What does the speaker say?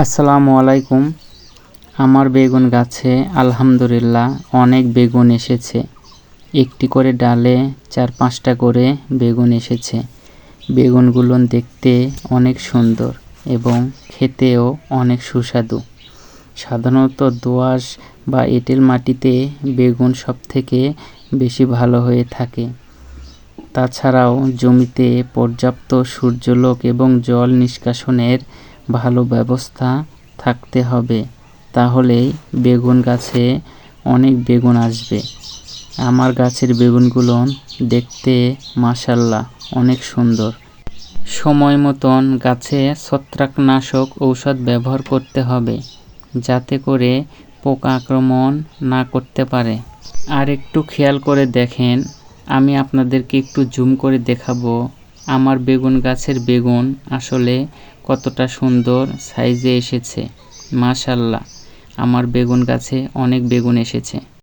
আসসালামু আলাইকুম। আমার বেগুন গাছে আলহামদুলিল্লাহ অনেক বেগুন এসেছে। একটি করে ডালে 4-5টা করে বেগুন এসেছে। বেগুনগুলো দেখতে অনেক সুন্দর এবং খেতেও অনেক সুস্বাদু। সাধারণত দোআঁশ বা এঁটেল মাটিতে বেগুন সবথেকে বেশি ভালো হয়ে থাকে। তাছাড়াও জমিতে পর্যাপ্ত সূর্যালোক এবং জল নিষ্কাশনের ভালো ব্যবস্থা থাকতে হবে, তাহলেই বেগুন গাছে অনেক বেগুন আসবে। আমার গাছের বেগুনগুলো দেখতে মাশাআল্লাহ অনেক সুন্দর। সময় মতন গাছে ছত্রাকনাশক ঔষধ ব্যবহার করতে হবে, যাতে করে পোকা আক্রমণ না করতে পারে। আর একটু খেয়াল করে দেখেন, আমি আপনাদেরকে একটু জুম করে দেখাবো আমার বেগুন গাছের বেগুন আসলে কতটা সুন্দর সাইজে এসেছে। মাশাআল্লাহ, আমার বেগুন গাছে অনেক বেগুন এসেছে।